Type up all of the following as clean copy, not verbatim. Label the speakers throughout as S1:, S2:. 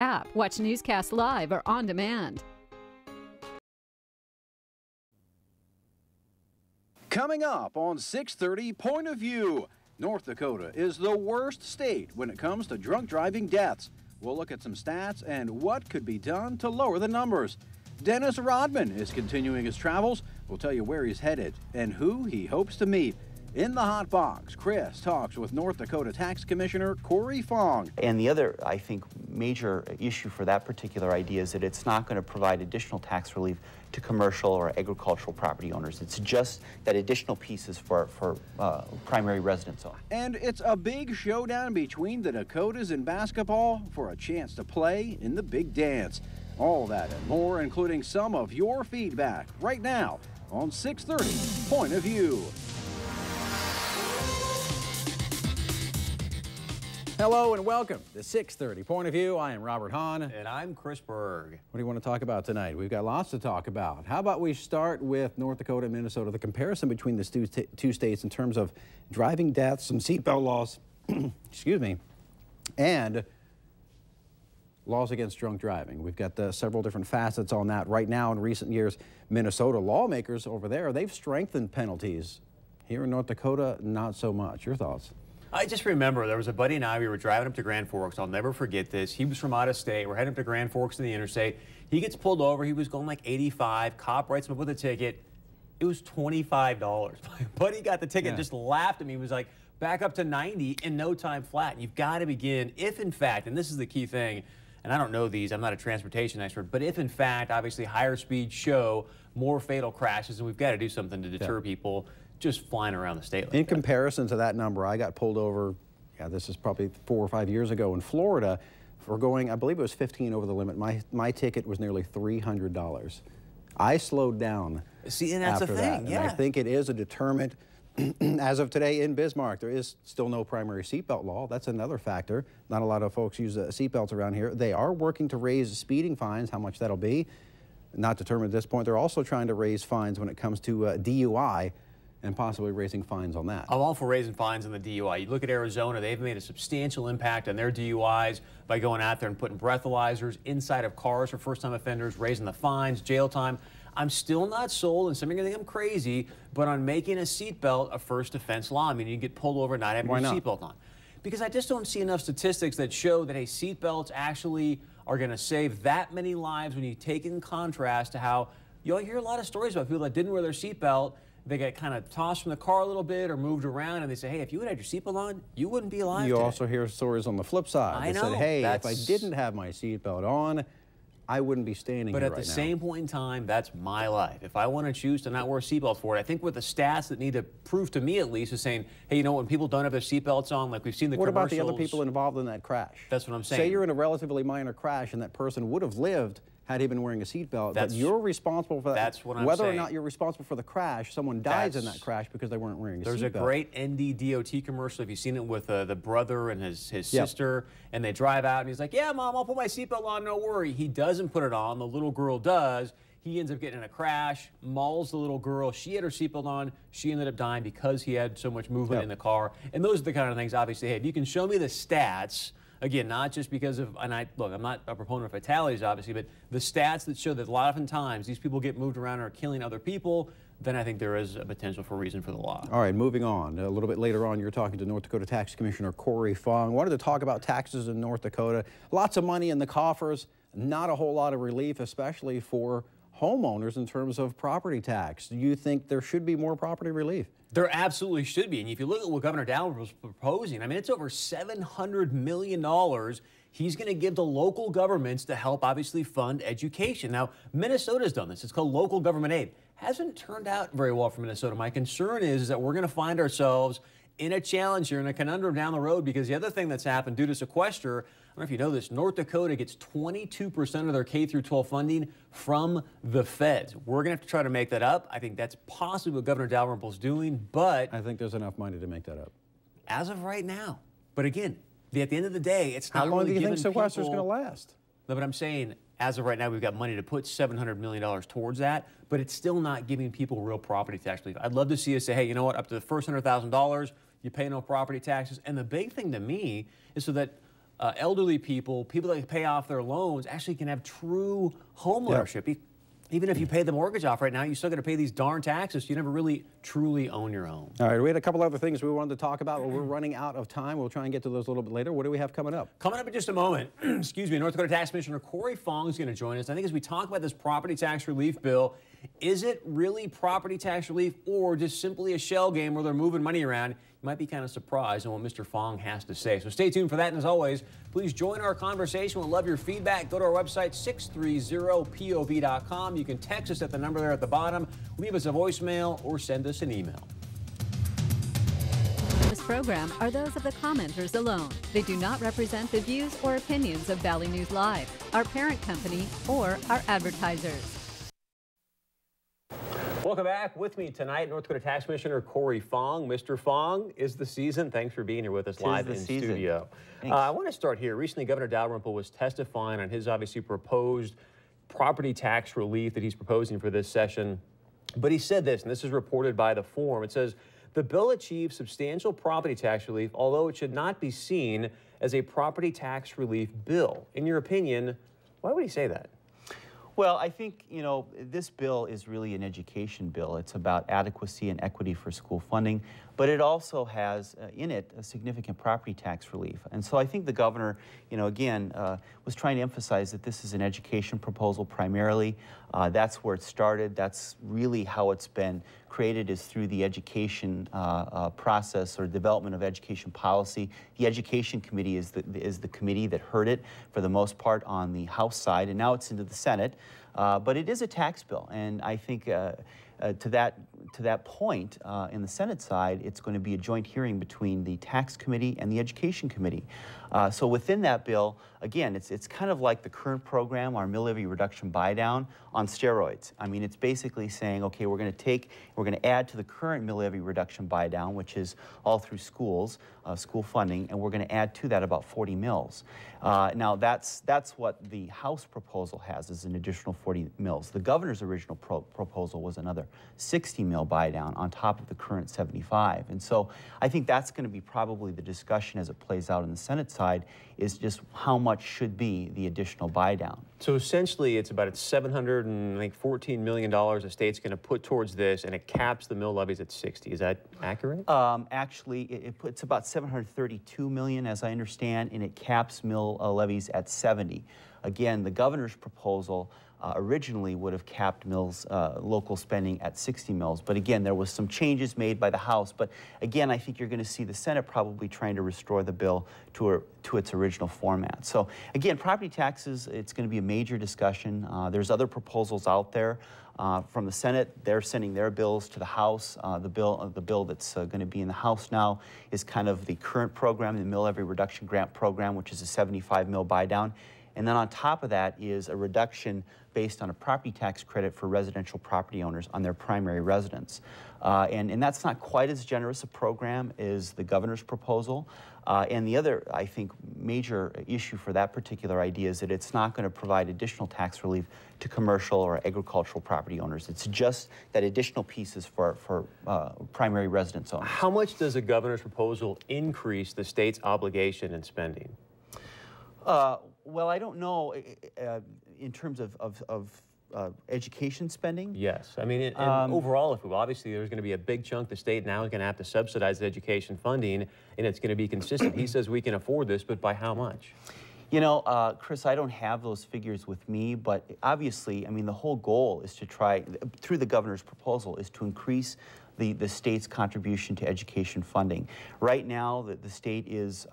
S1: App. Watch newscasts live or on demand.
S2: Coming up on 6:30 Point of View, North Dakota is the worst state when it comes to drunk driving deaths. We'll look at some stats and what could be done to lower the numbers. Dennis Rodman is continuing his travels. We'll tell you where he's headed and who he hopes to meet. In the Hot Box, Chris talks with North Dakota Tax Commissioner Corey Fong.
S3: And the other, I think, major issue for that particular idea is that it's not going to provide additional tax relief to commercial or agricultural property owners. It's just that additional pieces for primary residence owners.
S2: And it's a big showdown between the Dakotas in basketball for a chance to play in the big dance. All that and more, including some of your feedback, right now on 6:30 Point of View. Hello and welcome to 6:30 Point of View. I am Robert Hahn.
S4: And I'm Chris Berg.
S2: What do you want to talk about tonight? We've got lots to talk about. How about we start with North Dakota and Minnesota, the comparison between the two states in terms of driving deaths, some seatbelt laws, excuse me, and laws against drunk driving. We've got several different facets on that. Right now, in recent years, Minnesota lawmakers over there, they've strengthened penalties. Here in North Dakota, not so much. Your thoughts?
S4: I just remember there was a buddy and I, we were driving up to Grand Forks. I'll never forget this. He was from out of state. We're heading up to Grand Forks to the interstate. He gets pulled over. He was going like 85. Cop writes him up with a ticket. It was $25. My buddy got the ticket, just laughed at me. He was like, back up to 90 in no time flat. And you've got to begin, if in fact, and this is the key thing, and I don't know these, I'm not a transportation expert, but if in fact, obviously higher speeds show more fatal crashes, and we've got to do something to deter people just flying around the state like
S2: In
S4: that.
S2: comparison to that number, I got pulled over, this is probably 4 or 5 years ago in Florida for going, I believe it was 15 over the limit. My ticket was nearly $300. I slowed down.
S4: See, and that's
S2: after
S4: the thing,
S2: that. And I think it is a deterrent. As of today in Bismarck, there is still no primary seatbelt law. That's another factor. Not a lot of folks use seatbelts around here. They are working to raise speeding fines. How much that'll be, not determined at this point. They're also trying to raise fines when it comes to DUI, and possibly raising fines on that.
S4: I'm all for raising fines on the DUI. You look at Arizona, they've made a substantial impact on their DUIs by going out there and putting breathalyzers inside of cars for first-time offenders, raising the fines, jail time. I'm still not sold, and some are going to think I'm crazy, but on making a seatbelt a first offense law. I mean, you get pulled over not having your seatbelt on. Because I just don't see enough statistics that show that, hey, seatbelts actually are going to save that many lives when you take it in contrast to how you'll hear a lot of stories about people that didn't wear their seatbelt. They get kind of tossed from the car a little bit or moved around, and they say, hey, if you would have your seatbelt on, you wouldn't be alive today.
S2: Also hear stories on the flip side.
S4: I know.
S2: Said, hey, if I didn't have my seatbelt on, I wouldn't be standing here right now.
S4: But at the same point in time, that's my life. If I want to choose to not wear a seatbelt for it, I think what the stats that need to prove to me at least is saying, hey, you know, when people don't have their seatbelts on, like we've seen the commercials.
S2: What about the other people involved in that crash?
S4: That's what I'm saying.
S2: Say you're in a relatively minor crash and that person would have lived had he been wearing a seatbelt, but you're responsible for that.
S4: That's what I'm saying.
S2: Whether or not you're responsible for the crash, someone dies in that crash because they weren't wearing a seatbelt.
S4: There's a great NDDOT commercial, if you've seen it, with the brother and his sister, and they drive out, and he's like, yeah, Mom, I'll put my seatbelt on, no worry. He doesn't put it on. The little girl does. He ends up getting in a crash, mauls the little girl. She had her seatbelt on. She ended up dying because he had so much movement in the car. And those are the kind of things, obviously, hey, if you can show me the stats, again, not just because of, and look, I'm not a proponent of fatalities, obviously, but the stats that show that a lot of times these people get moved around and are killing other people, then I think there is a potential for reason for the law.
S2: All right, moving on. A little bit later on, you're talking to North Dakota Tax Commissioner Corey Fong. Wanted to talk about taxes in North Dakota. Lots of money in the coffers, not a whole lot of relief, especially for homeowners in terms of property tax. Do you think there should be more property relief?
S4: There absolutely should be. And if you look at what Governor Dalrymple was proposing, I mean, it's over $700 million he's going to give to local governments to help, obviously, fund education. Now, Minnesota's done this. It's called local government aid. Hasn't turned out very well for Minnesota. My concern is that we're going to find ourselves in a challenge here, in a conundrum down the road, because the other thing that's happened due to sequester, I don't know if you know this, North Dakota gets 22% of their K-12 funding from the feds. We're going to have to try to make that up. I think that's possibly what Governor Dalrymple's doing, but
S2: I think there's enough money to make that up.
S4: As of right now. But again, at the end of the day, it's not
S2: How long
S4: really
S2: do you think
S4: giving
S2: sequester is
S4: people-
S2: going to last?
S4: No, but I'm saying, as of right now, we've got money to put $700 million towards that, but it's still not giving people real property tax relief. I'd love to see us say, hey, you know what, up to the first $100,000, you pay no property taxes. And the big thing to me is so that elderly people, people that pay off their loans, actually can have true home ownership. Even if you pay the mortgage off right now, you still got to pay these darn taxes. So you never really truly own your home.
S2: All right, we had a couple other things we wanted to talk about, but we're running out of time. We'll try and get to those a little bit later. What do we have coming up?
S4: Coming up in just a moment, excuse me, North Dakota Tax Commissioner Corey Fong is going to join us. I think as we talk about this property tax relief bill, is it really property tax relief or just simply a shell game where they're moving money around? You might be kind of surprised on what Mr. Fong has to say. So stay tuned for that. And as always, please join our conversation. We'll love your feedback. Go to our website, 630pov.com. You can text us at the number there at the bottom, leave us a voicemail, or send us an email.
S1: This program are those of the commenters alone. They do not represent the views or opinions of Valley News Live, our parent company, or our advertisers.
S4: Welcome back. With me tonight, North Dakota Tax Commissioner Corey Fong. Mr. Fong, is the season. Thanks for being here with us live in studio. I want to start here. Recently, Governor Dalrymple was testifying on his obviously proposed property tax relief that he's proposing for this session. But he said this, and this is reported by The Forum. It says, the bill achieves substantial property tax relief, although it should not be seen as a property tax relief bill. In your opinion, why would he say that?
S3: Well, I think, you know, this bill is really an education bill. It's about adequacy and equity for school funding, but it also has in it a significant property tax relief. And so I think the governor, you know, again, was trying to emphasize that this is an education proposal primarily. That's where it started. That's really how it's been created, is through the education process or development of education policy. The Education Committee is the committee that heard it for the most part on the House side, and now it's into the Senate. But it is a tax bill, and I think to that point, in the Senate side, it's going to be a joint hearing between the Tax Committee and the Education Committee. So within that bill, again, it's kind of like the current program, our mill levy reduction buy down on steroids. I mean, it's basically saying, okay, we're going to add to the current mill levy reduction buy down, which is all through schools, school funding, and we're going to add to that about 40 mills. Now, that's what the House proposal has, is an additional 40 mills. The governor's original proposal was another 60 mill buy down on top of the current 75. And so I think that's going to be probably the discussion as it plays out in the Senate side, is just how much should be the additional buy down.
S4: So essentially, it's about $714 million the state's going to put towards this, and it caps the mill levies at 60. Is that accurate?
S3: Actually, it's about $732 million, as I understand, and it caps mill levies at 70. Again, the governor's proposal originally would have capped mills, local spending at 60 mills. But again, there was some changes made by the House. But again, I think you're going to see the Senate probably trying to restore the bill to its original format. So again, property taxes, it's going to be a major discussion. There's other proposals out there. From the Senate, they're sending their bills to the House. The bill that's going to be in the House now is kind of the current program, the Mill Levy Reduction Grant Program, which is a 75 mill buy down. And then on top of that is a reduction based on a property tax credit for residential property owners on their primary residence. And that's not quite as generous a program as the governor's proposal. And the other, I think, major issue for that particular idea is that it's not going to provide additional tax relief to commercial or agricultural property owners. It's just that additional pieces for primary residence owners.
S4: How much does the governor's proposal increase the state's obligation in spending?
S3: Well, I don't know in terms of education spending.
S4: Yes. I mean, and overall, if we, obviously there's going to be a big chunk the state now is going to have to subsidize education funding, and it's going to be consistent. He says we can afford this, but by how much?
S3: You know, Chris, I don't have those figures with me, but obviously, I mean, the whole goal is to try, through the governor's proposal, is to increase the state's contribution to education funding. Right now, the state is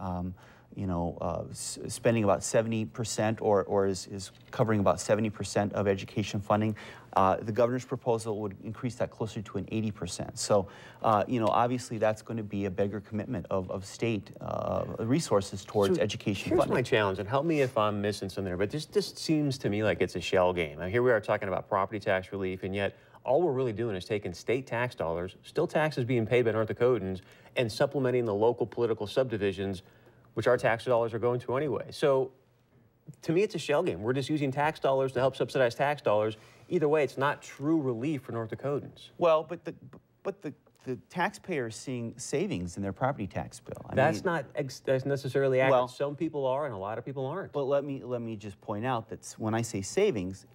S3: spending about 70% or is covering about 70% of education funding. The governor's proposal would increase that closer to an 80%. So, obviously that's going to be a bigger commitment of state resources towards education funding.
S4: Here's my challenge, and help me if I'm missing something there, but this just seems to me like it's a shell game. Now, here we are talking about property tax relief, and yet all we're really doing is taking state tax dollars, still taxes being paid by North Dakotans, and supplementing the local political subdivisions, which our tax dollars are going to anyway. So to me, it's a shell game. We're just using tax dollars to help subsidize tax dollars. Either way, it's not true relief for North Dakotans.
S3: Well, but the the taxpayer is seeing savings in their property tax bill.
S4: That's not that's necessarily accurate.
S3: Well,
S4: some people are, and a lot of people aren't.
S3: But let me just point out that when I say savings,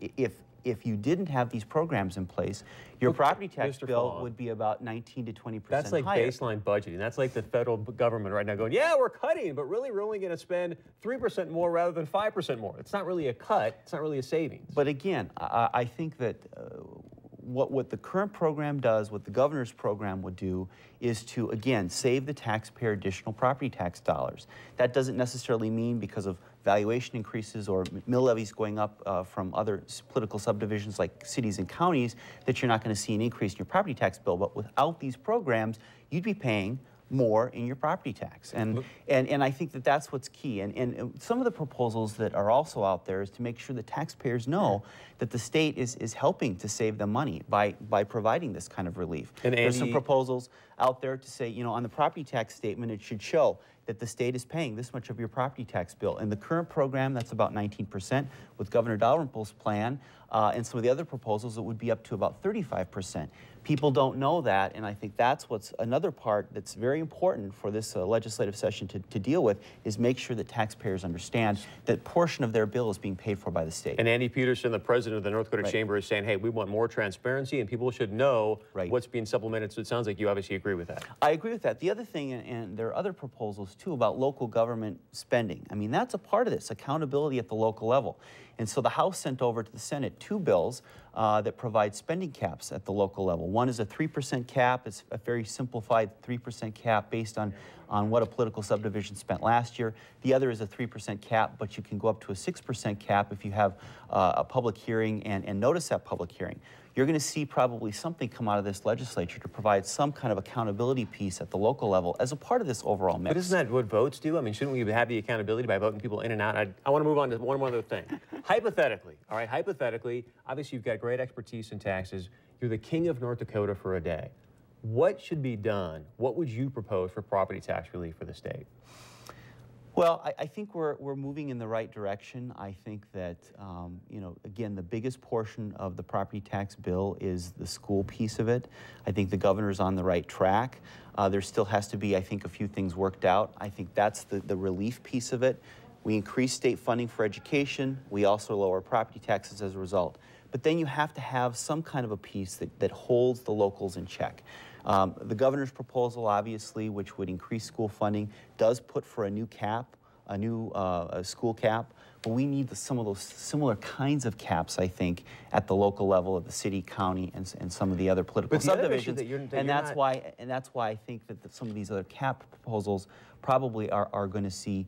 S3: if you didn't have these programs in place, your property tax bill would be about 19 to 20%
S4: That's like
S3: higher.
S4: baseline budgeting. That's like the federal government right now going, yeah, we're cutting, but really we're only going to spend 3% more rather than 5% more. It's not really a cut. It's not really a savings.
S3: But again, I think that what the current program does, what the governor's program would do, is to, again, save the taxpayer additional property tax dollars. That doesn't necessarily mean because of valuation increases or mill levies going up from other political subdivisions like cities and counties that you're not going to see an increase in your property tax bill. But without these programs, you'd be paying more in your property tax. And I think that that's what's key. And some of the proposals that are also out there is to make sure that taxpayers know that the state is helping to save them money by providing this kind of relief.
S4: And
S3: there's some proposals out there to say, you know, on the property tax statement, it should show that the state is paying this much of your property tax bill. In the current program, that's about 19%. With Governor Dalrymple's plan and some of the other proposals, it would be up to about 35%. People don't know that, and I think that's what's another part that's very important for this legislative session to deal with, is make sure that taxpayers understand that portion of their bill is being paid for by the state.
S4: And Andy Peterson, the president of the North Dakota Chamber, is saying, hey, we want more transparency and people should know what's being supplemented. So it sounds like you obviously agree with that.
S3: I agree with that. The other thing, and there are other proposals too about local government spending. I mean, that's a part of this, accountability at the local level. And so the House sent over to the Senate 2 bills that provide spending caps at the local level. One is a 3% cap. It's a very simplified 3% cap based on what a political subdivision spent last year. The other is a 3% cap, but you can go up to a 6% cap if you have a public hearing and notice that public hearing. You're going to see probably something come out of this legislature to provide some kind of accountability piece at the local level as a part of this overall mix.
S4: But isn't that what votes do? I mean, shouldn't we have the accountability by voting people in and out? I want to move on to one other thing. Hypothetically, all right, hypothetically, obviously you've got great expertise in taxes. You're the king of North Dakota for a day. What should be done? What would you propose for property tax relief for the state?
S3: Well, I think we're moving in the right direction. I think that, you know, again, the biggest portion of the property tax bill is the school piece of it. I think the governor's on the right track. There still has to be, I think, a few things worked out. I think that's the relief piece of it. We increase state funding for education. We also lower property taxes as a result. But then you have to have some kind of a piece that holds the locals in check. The governor's proposal, obviously, which would increase school funding, does put for a new cap, a new school cap. But we need some of those similar kinds of caps, I think, at the local level of the city, county, and some of the other political subdivisions. And that's why I think that some of these other cap proposals probably are going to see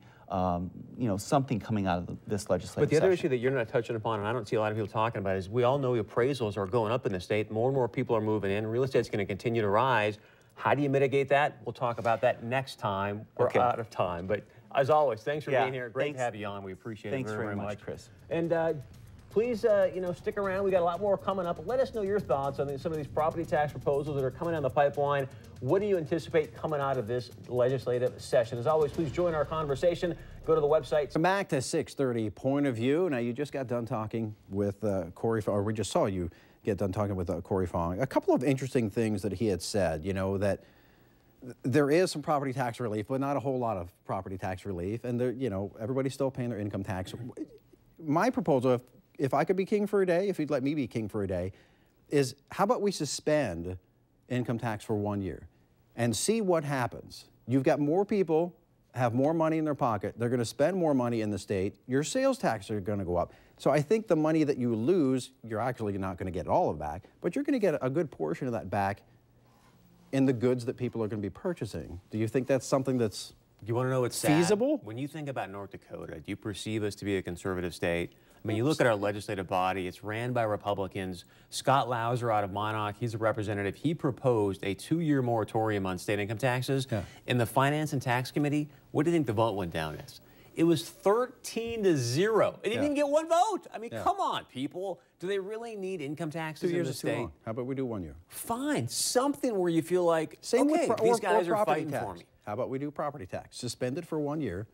S3: you know, something coming out of this legislative
S4: But the other
S3: session.
S4: issue that you're not touching upon, and I don't see a lot of people talking about, is we all know appraisals are going up in the state. More and more people are moving in. Real estate's going to continue to rise. How do you mitigate that? We'll talk about that next time. We're out of time. But as always, thanks for being here. Great to have you on. We appreciate it very much,
S3: Chris.
S4: And please, you know, stick around. We got a lot more coming up. Let us know your thoughts on some of these property tax proposals that are coming down the pipeline. What do you anticipate coming out of this legislative session? As always, please join our conversation. Go to the website.
S2: Come back to 630 Point of View. Now, you just got done talking with Corey, or we just saw you get done talking with Corey Fong. A couple of interesting things that he had said, you know, that there is some property tax relief, but not a whole lot of property tax relief. And, you know, everybody's still paying their income tax. My proposal, if I could be king for a day, if you'd let me be king for a day, is how about we suspend income tax for 1 year and see what happens? You've got more people have more money in their pocket. They're going to spend more money in the state. Your sales taxes are going to go up. So I think the money that you lose, you're actually not going to get all of it back, but you're going to get a good portion of that back in the goods that people are going to be purchasing. Do you think that's something that's
S4: you want to know what's
S2: feasible?
S4: Sad? When you think about North Dakota, do you perceive us to be a conservative state? I mean, you look at our legislative body, it's ran by Republicans. Scott Lauser out of Monarch, he's a representative. He proposed a 2-year moratorium on state income taxes. Yeah. In the Finance and Tax Committee, what do you think the vote went down as? It was 13-0. It didn't even get one vote. I mean, come on, people. Do they really need income taxes
S2: 2 years
S4: in the
S2: is too
S4: state?
S2: long. How about we do 1 year?
S4: Fine, something where you feel like,
S2: Same
S4: okay,
S2: with
S4: these guys are
S2: property
S4: fighting
S2: tax.
S4: for me.
S2: How about we do property tax? Suspend it for 1 year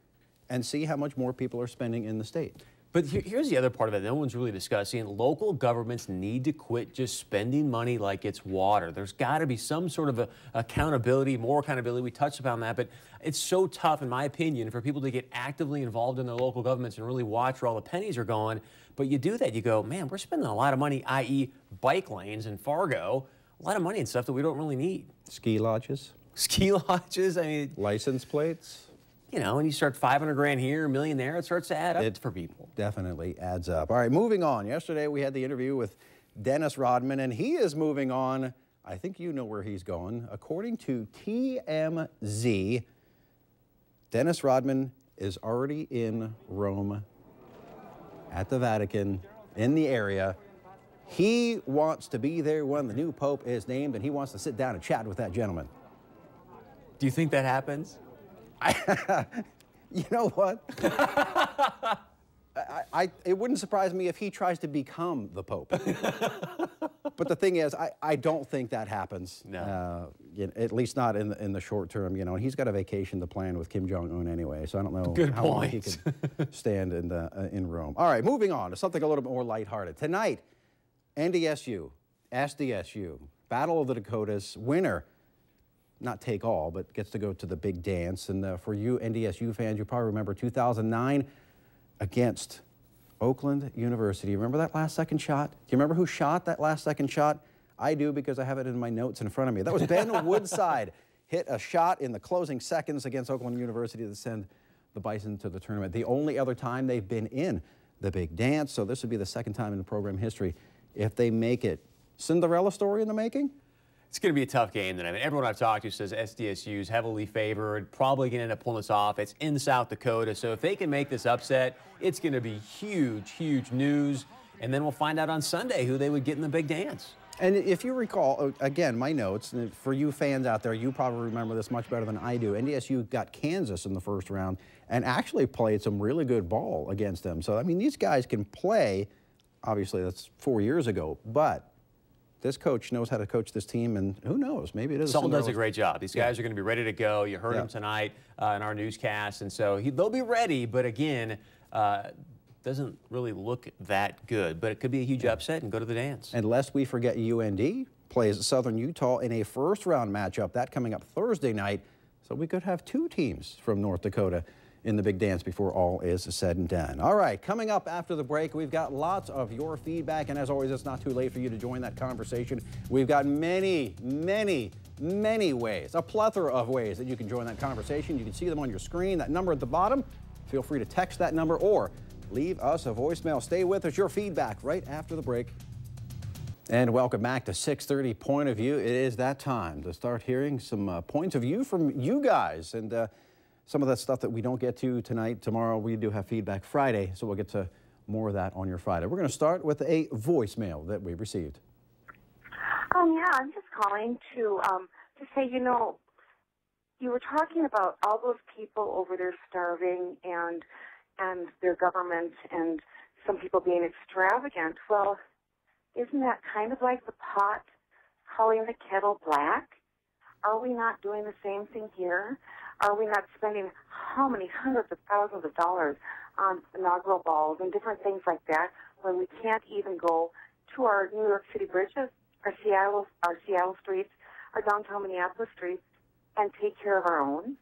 S2: and see how much more people are spending in the state.
S4: But here's the other part of it no one's really discussing. Local governments need to quit just spending money like it's water. There's got to be some sort of accountability, more accountability. We touched upon that, but it's so tough, in my opinion, for people to get actively involved in their local governments and really watch where all the pennies are going. But you do that, you go, man, we're spending a lot of money, i.e. bike lanes in Fargo, a lot of money in stuff that we don't really need.
S2: Ski lodges.
S4: Ski lodges, I mean.
S2: License plates.
S4: You know, when you start 500 grand here, $1 million there, it starts to add up for people.
S2: Definitely adds up. All right, moving on. Yesterday we had the interview with Dennis Rodman, and he is moving on. I think you know where he's going. According to TMZ, Dennis Rodman is already in Rome at the Vatican, in the area. He wants to be there when the new pope is named, and he wants to sit down and chat with that gentleman.
S4: Do you think that happens?
S2: You know what? It wouldn't surprise me if he tries to become the Pope. But the thing is, I don't think that happens.
S4: No.
S2: At least not in the short term. You know, and he's got a vacation to plan with Kim Jong-un anyway, so I don't know how long he could stand in Rome. All right, moving on to something a little bit more lighthearted. Tonight, NDSU, SDSU, Battle of the Dakotas, winner. Not take all, but gets to go to the big dance. And for you NDSU fans, you probably remember 2009 against Oakland University. Remember that last second shot? Do you remember who shot that last second shot? I do, because I have it in my notes in front of me. That was Ben Woodside. Hit a shot in the closing seconds against Oakland University to send the Bison to the tournament. The only other time they've been in the big dance, so this would be the second time in the program history if they make it. Cinderella story in the making?
S4: It's going to be a tough game tonight. I mean, everyone I've talked to says SDSU is heavily favored, probably going to end up pulling this off. It's in South Dakota, so if they can make this upset, it's going to be huge, huge news. And then we'll find out on Sunday who they would get in the big dance. And
S2: if you recall, again, my notes, for you fans out there, you probably remember this much better than I do. NDSU got Kansas in the first round and actually played some really good ball against them. So, I mean, these guys can play. Obviously, that's 4 years ago, but this coach knows how to coach this team, and who knows, maybe it is.
S4: Saul does a great job. These guys are going to be ready to go. You heard him tonight in our newscast, and so they'll be ready, but again, doesn't really look that good, but it could be a huge upset and go to the dance. And lest we forget, UND plays Southern Utah in a first-round matchup, that coming up Thursday night, so we could have two teams from North Dakota in the big dance before all is said and done. All right, coming up after the break, we've got lots of your feedback, and as always, it's not too late for you to join that conversation. We've got many, many, many ways, a plethora of ways that you can join that conversation. You can see them on your screen, that number at the bottom. Feel free to text that number or leave us a voicemail. Stay with us, your feedback right after the break. And welcome back to 630 Point of View. It is that time to start hearing some points of view from you guys, and some of that stuff that we don't get to tonight. Tomorrow we do have Feedback Friday, so we'll get to more of that on your Friday. We're going to start with a voicemail that we received.
S5: Yeah, I'm just calling to say, you know, you were talking about all those people over there starving and their government and some people being extravagant. Well, isn't that kind of like the pot calling the kettle black? Are we not doing the same thing here? Are we not spending how many hundreds of thousands of dollars on inaugural balls and different things like that when we can't even go to our New York City bridges, our Seattle streets, our downtown Minneapolis streets, and take care of our own?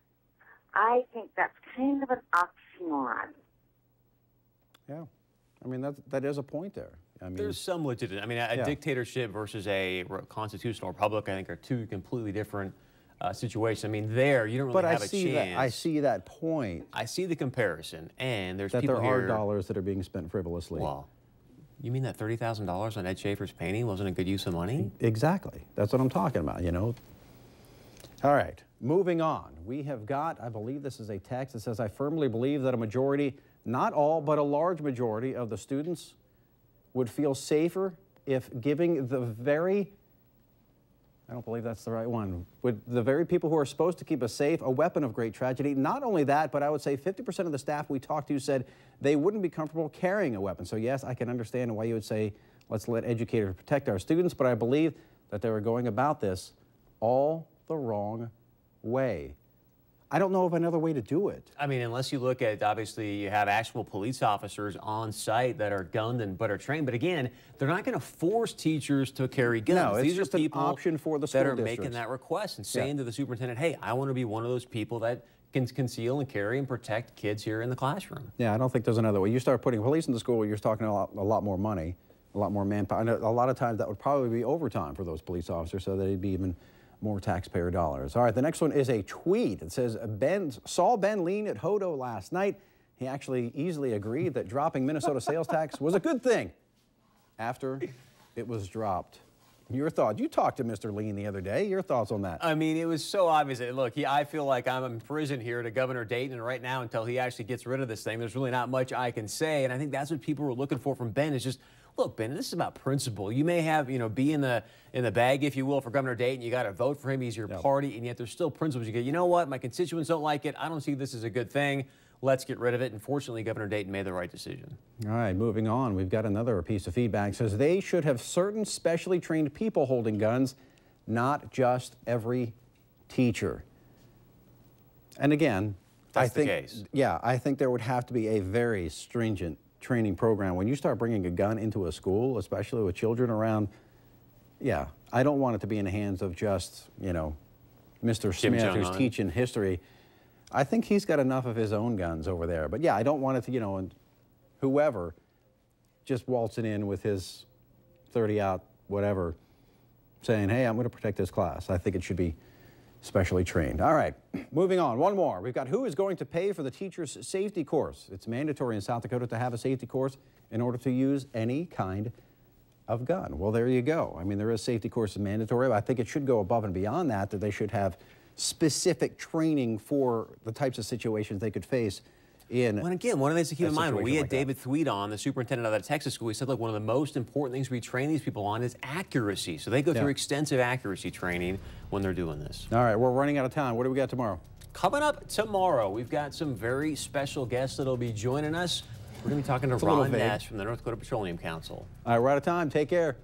S5: I think that's kind of an oxymoron.
S2: Yeah, I mean, that is a point there. I mean,
S4: there's some legitimacy. I mean, a dictatorship versus a constitutional republic, I think, are two completely different situations. I mean, there, you don't really have a chance.
S2: I see that point.
S4: I see the comparison, and there's
S2: that
S4: people
S2: there are
S4: here,
S2: dollars that are being spent frivolously.
S4: Well, you mean that $30,000 on Ed Schaefer's painting wasn't a good use of money?
S2: Exactly. That's what I'm talking about, you know. All right, moving on. We have got, I believe this is a text that says, I firmly believe that a majority, not all, but a large majority of the students would feel safer if giving the very, I don't believe that's the right one, would the very people who are supposed to keep us safe a weapon of great tragedy. Not only that, but I would say 50% of the staff we talked to said they wouldn't be comfortable carrying a weapon. So yes, I can understand why you would say, let's let educators protect our students, but I believe that they were going about this all the wrong way. I don't know of another way to do it.
S4: I mean, unless you look at, obviously, you have actual police officers on site that are gunned and but are trained. But again, they're not going to force teachers to carry guns.
S2: No, it's
S4: These
S2: just
S4: are
S2: an
S4: people
S2: option for the school
S4: that are
S2: districts.
S4: making that request and saying to the superintendent, hey, I want to be one of those people that can conceal and carry and protect kids here in the classroom.
S2: Yeah, I don't think there's another way. You start putting police in the school, you're talking a lot more money, a lot more manpower. And a lot of times that would probably be overtime for those police officers, so they'd be even more taxpayer dollars. All right, the next one is a tweet. It says, saw Ben lean at Hodo last night. He actually easily agreed that dropping Minnesota sales tax was a good thing after it was dropped. Your thoughts? You talked to Mr. Lean the other day. Your thoughts on that?
S4: I mean, it was so obvious. Look, I feel like I'm in prison here to Governor Dayton, and right now, until he actually gets rid of this thing, there's really not much I can say. And I think that's what people were looking for from Ben is just, look, Ben, this is about principle. You may have, be in the bag, if you will, for Governor Dayton. You got to vote for him. He's your party, and yet there's still principles. You go, you know what? My constituents don't like it. I don't see this as a good thing. Let's get rid of it. And fortunately, Governor Dayton made the right decision.
S2: All right, moving on. We've got another piece of feedback. It says they should have certain specially trained people holding guns, not just every teacher. And again,
S4: That's the case.
S2: Yeah, I think there would have to be a very stringent training program. When you start bringing a gun into a school, especially with children around, yeah, I don't want it to be in the hands of just, Mr. Smith who's teaching history. I think he's got enough of his own guns over there. But yeah, I don't want it to, and whoever just waltzing in with his 30-aught whatever, saying, hey, I'm going to protect this class. I think it should be specially trained. All right, moving on. One more. We've got who is going to pay for the teacher's safety course. It's mandatory in South Dakota to have a safety course in order to use any kind of gun. Well, there you go. I mean, there is safety courses mandatory, but I think it should go above and beyond that they should have specific training for the types of situations they could face in.
S4: Well, again, one of the things to keep in mind, when we had David Thweet on, the superintendent of that Texas school, he said, look, one of the most important things we train these people on is accuracy. So they go through extensive accuracy training when they're doing this.
S2: All right, we're running out of time. What do we got tomorrow?
S4: Coming up tomorrow, we've got some very special guests that'll be joining us. We're going to be talking to Ron Ness from the North Dakota Petroleum Council.
S2: All right, we're out of time. Take care.